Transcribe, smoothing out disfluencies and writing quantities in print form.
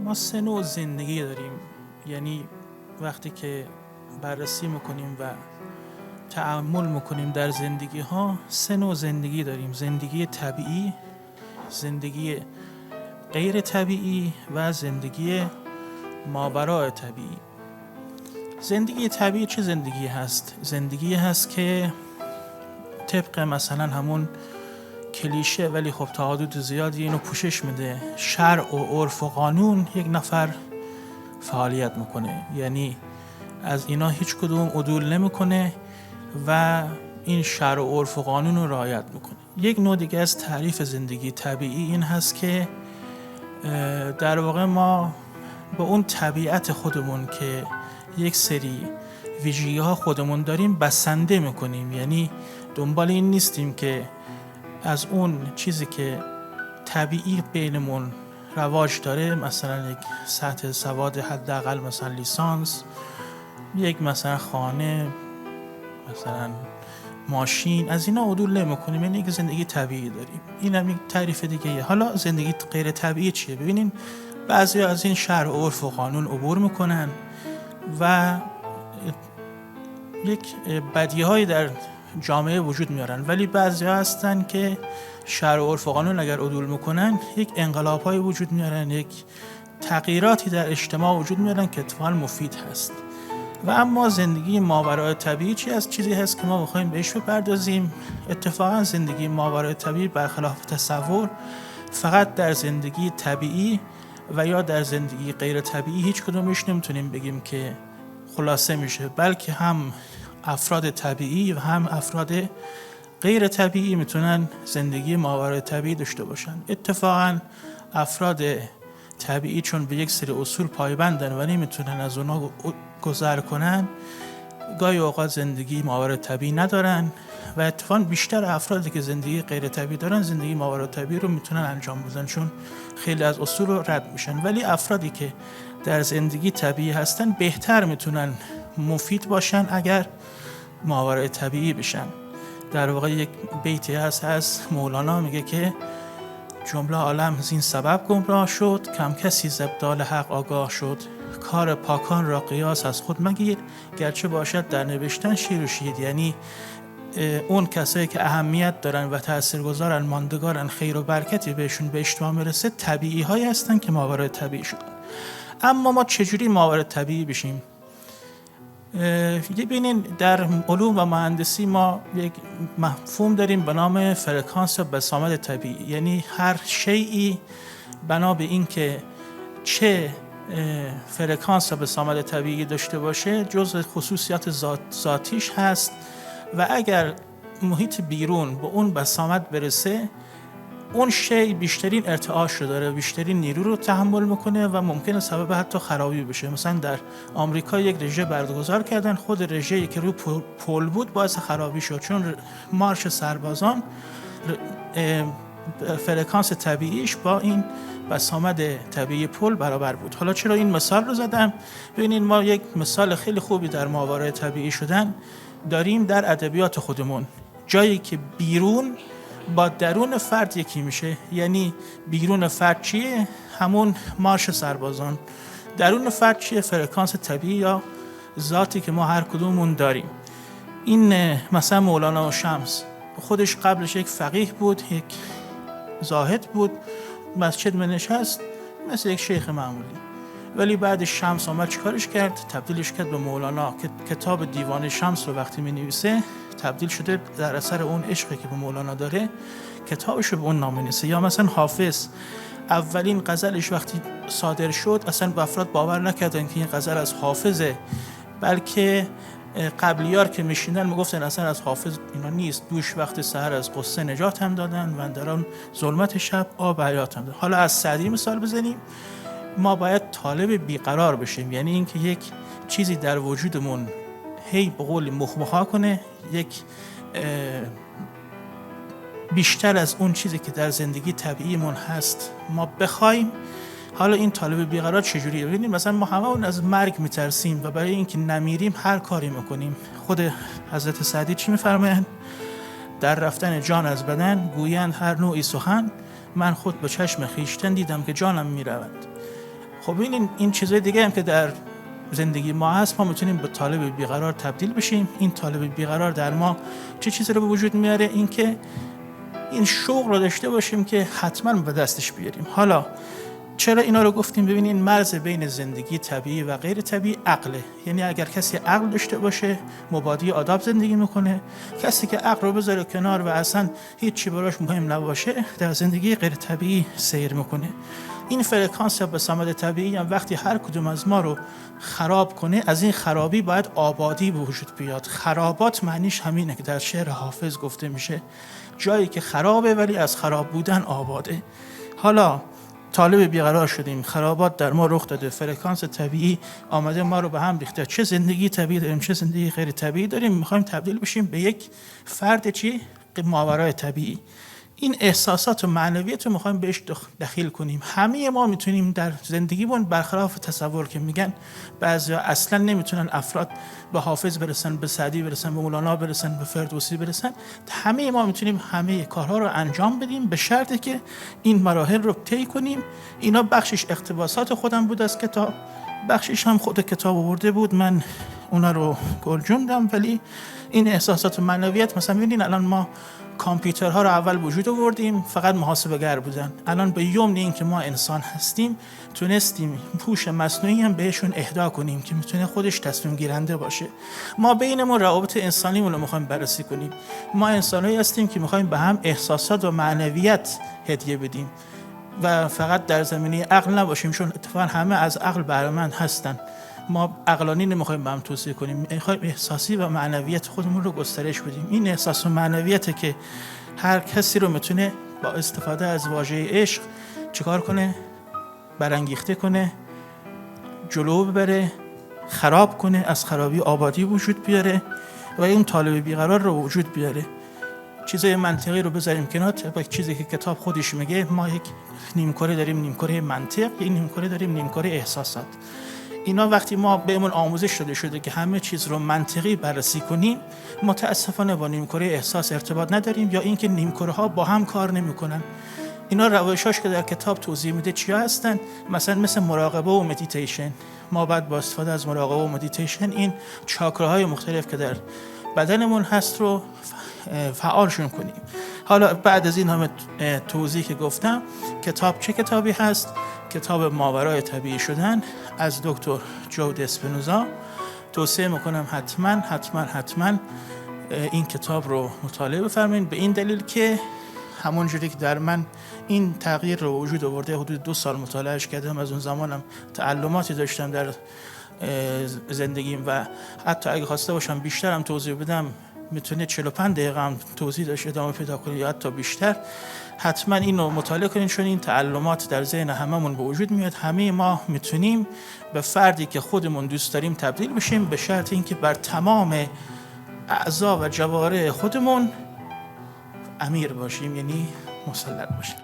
ما سه نوع زندگی داریم. یعنی وقتی که بررسی میکنیم و تأمل میکنیم در زندگی ها، سه نوع زندگی داریم: زندگی طبیعی، زندگی غیر طبیعی و زندگی ماوراء طبیعی. زندگی طبیعی چه زندگی هست؟ زندگی هست که طبق مثلا همون کلیشه، ولی خب تا حدود زیادی اینو پوشش میده، شرع و عرف و قانون یک نفر فعالیت میکنه، یعنی از اینا هیچ کدوم عدول نمیکنه و این شرع و عرف و قانون رو رعایت میکنه. یک نوع دیگه از تعریف زندگی طبیعی این هست که در واقع ما با اون طبیعت خودمون که یک سری ویژگی ها خودمون داریم بسنده میکنیم، یعنی دنبال این نیستیم که از اون چیزی که طبیعی بینمون رواج داره، مثلا یک سطح سواد حداقل مثلا لیسانس، یک مثلا خانه، مثلا ماشین، از اینا عدول نمی‌کنیم، یعنی یک زندگی طبیعی داریم. این هم یک تعریف دیگه. حالا زندگی غیر طبیعی چیه؟ ببینین بعضی از این شرع و عرف و قانون عبور میکنن و یک بدیهایی در جامعه وجود میارن، ولی بعضی ها هستن که شرع و عرف و قانون اگر عدول میکنن یک انقلاب های وجود میارن، یک تغییراتی در اجتماع وجود میارن که اتفاقا مفید هست. و اما زندگی ماوراء طبیعی چیزی هست که ما میخوایم بهش بپردازیم. اتفاقا زندگی ماوراء طبیعی برخلاف تصور فقط در زندگی طبیعی و یا در زندگی غیر طبیعی هیچ کدومش نمیتونیم بگیم که خلاصه میشه، بلکه هم افراد طبیعی و هم افراد غیر طبیعی میتونن زندگی ماوراء طبیعی داشته باشن. اتفاقا افراد طبیعی چون به یک سری اصول پایبندن و نمیتونن از اونا گذر کنن، گاهی اوقات زندگی ماوراء طبیعی ندارن و اتفاقا بیشتر افرادی که زندگی غیر طبیعی دارن زندگی ماوراء طبیعی رو میتونن انجام بدن، چون خیلی از اصول رو رد میشن. ولی افرادی که در زندگی طبیعی هستن بهتر میتونن مفید باشن اگر ماوراء طبیعی بشن. در واقع یک بیتی هست از مولانا میگه که جمله عالم زین سبب گمراه شد، کم کسی ز ابدال حق آگاه شد. کار پاکان را قیاس از خود مگیر، گرچه باشد در نوشتن شیر و شید. یعنی اون کسایی که اهمیت دارن و تاثیرگذارن، ماندگارن، خیر و برکتی بهشون به اجتماع میرسه، طبیعی هایی هستن که ماوراء طبیعی شدن. اما ما چجوری ماوراء طبیعی بشیم؟ ببینین در علوم و مهندسی ما یک مفهوم داریم به نام فرکانس و بسامد طبیعی، یعنی هر شیئی بنا به این که چه فرکانس و بسامد طبیعی داشته باشه جزء خصوصیات ذاتیش هست و اگر محیط بیرون به اون بسامد برسه، اون شی بیشترین ارتعاش رو داره، بیشترین نیرو رو تحمل میکنه و ممکنه سبب حتی خرابی بشه. مثلا در آمریکا یک رژه برگزار کردن، خود رژه‌ای که روی پل بود باعث خرابی شد، چون مارش سربازان فرکانس طبیعیش با این بسامد طبیعی پل برابر بود. حالا چرا این مثال رو زدم؟ ببینید ما یک مثال خیلی خوبی در ماوراء طبیعی شدن داریم در ادبیات خودمون، جایی که بیرون با درون فرد یکی میشه. یعنی بیرون فرد چیه؟ همون مارش سربازان. درون فرد چیه؟ فرکانس طبیعی یا ذاتی که ما هر کدومون داریم. این مثلا مولانا شمس خودش قبلش یک فقیه بود، یک زاهد بود، مسجد منشست مثل یک شیخ معمولی، ولی بعد شمس آمد چیکارش کرد؟ تبدیلش کرد به مولانا. که کتاب دیوان شمس رو وقتی می نویسه تبدیل شده در اثر اون عشقی که به مولانا داره کتابش رو به اون نام می‌نویسه. یا مثلا حافظ اولین غزلش وقتی صادر شد اصلا افراد باور نکردن که این غزل از حافظه، بلکه قبلیار که میشیندن میگفتن اصلا از حافظ اینا نیست. دوش وقت سحر از قصه نجات هم دادن و در آن ظلمت شب آب حیات هم دادن. حالا از سعدی مثال بزنیم، ما باید طالب بیقرار بشیم، یعنی اینکه یک چیزی در وجودمون هی به قول مخمخا کنه، یک بیشتر از اون چیزی که در زندگی طبیعیمون هست ما بخوایم. حالا این طالب بیقرار چجوریه؟ ببینید مثلا ما هممون از مرگ میترسیم و برای اینکه نمیریم هر کاری میکنیم. خود حضرت سعدی چی میفرمایند؟ در رفتن جان از بدن گویند هر نوعی سخن، من خود به چشم خویشتن دیدم که جانم میرود. خب این چیزای دیگه هم که در زندگی ما هست، ما میتونیم به طالب بیقرار تبدیل بشیم. این طالب بیقرار در ما چه چیزی رو به وجود میاره؟ این که این شوق رو داشته باشیم که حتما به دستش بیاریم. حالا چرا اینا رو گفتیم؟ ببینید، مرز بین زندگی طبیعی و غیر طبیعی عقله. یعنی اگر کسی عقل داشته باشه مبادی آداب زندگی میکنه. کسی که عقل رو بذاره کنار و اصلا هیچ چی براش مهم نباشه در زندگی غیر طبیعی سیر میکنه. این فرکانس به صمد طبیعی هم وقتی هر کدوم از ما رو خراب کنه، از این خرابی باید آبادی به وجود بیاد. خرابات معنیش همینه که در شعر حافظ گفته میشه جایی که خرابه ولی از خراب بودن آباده. حالا طالب بیقرار شدیم، خرابات در ما رخ داده، فرکانس طبیعی آمده ما رو به هم ریخته. چه زندگی طبیعی داریم چه زندگی غیر طبیعی داریم. میخوایم تبدیل بشیم به یک فرد ماورای طبیعی. این احساسات و معنویت رو میخوایم بهش دخیل کنیم. همه ما میتونیم در زندگیمون برخلاف تصور که میگن بعضیا اصلا نمیتونن افراد به حافظ برسن، به سعدی برسن، به مولانا برسن، به فردوسی برسن. همه ما میتونیم همه کارها رو انجام بدیم به شرطی که این مراحل رو طی کنیم. اینا بخشش اقتباسات خودم بود از کتاب، بخشش هم خود کتاب آورده بود، من اونا رو گلجوندم. ولی این احساسات و معنویت، مثلا ببینید الان ما کامپیوترها رو اول وجود آوردیم فقط محاسبه گر بودن. الان به یمن این که ما انسان هستیم تونستیم هوش مصنوعی هم بهشون اهدا کنیم که میتونه خودش تصمیم گیرنده باشه. ما بینمون روابط انسانیمون رو میخوایم بررسی کنیم. ما انسانایی هستیم که میخوایم به هم احساسات و معنویت هدیه بدیم و فقط در زمینه عقل نباشیم، چون اتفاقا همه از عقل بهره مند هستن. ما عقلانی نمیخوایم با هم توصیه کنیم، میخوایم احساسی و معنویت خودمون رو گسترش بدیم. این احساس و معنویته که هر کسی رو میتونه با استفاده از واژه عشق چیکار کنه؟ برانگیخته کنه، جلو ببره، خراب کنه، از خرابی آبادی وجود بیاره و این طالب بیقرار رو وجود بیاره. چیزای منطقی رو بذاریم کنار، با چیزی که کتاب خودش میگه. ما یک نیمکره داریم، نیمکره منطق، یک نیمکره داریم، نیمکره احساسات. اینا وقتی ما بهمون آموزش شده که همه چیز رو منطقی بررسی کنیم، متاسفانه با نیمکره احساس ارتباط نداریم، یا اینکه نیمکره ها با هم کار نمیکنن. اینا روشاش که در کتاب توضیح میده چیا هستن، مثل مراقبه و مدیتیشن. ما بعد با استفاده از مراقبه و مدیتیشن این چاکراهای مختلف که در بدنمون هست رو فعالشون کنیم. حالا بعد از این همه توضیح که گفتم، کتاب چه کتابی هست؟ کتاب ماورای طبیعی شدن از دکتر جو دیسپنوزا. توصیه میکنم حتما این کتاب رو مطالعه بفرمایید، به این دلیل که همونجوری که در من این تغییر رو وجود آورده. حدود 2 سال مطالعهش کردم، از اون زمانم تعلماتی داشتم در زندگیم و حتی اگه خواسته باشم بیشترم توضیح بدم میتونه 45 دقیقه هم توضیح داشت ادامه پیدا کنه یا حتی بیشتر. حتما اینو مطالعه کنین، چون این تعلمات در ذهن هممون به وجود میاد. همه ما میتونیم به فردی که خودمون دوست داریم تبدیل بشیم، به شرط اینکه بر تمام اعضا و جوارح خودمون امیر باشیم، یعنی مسلط باشیم.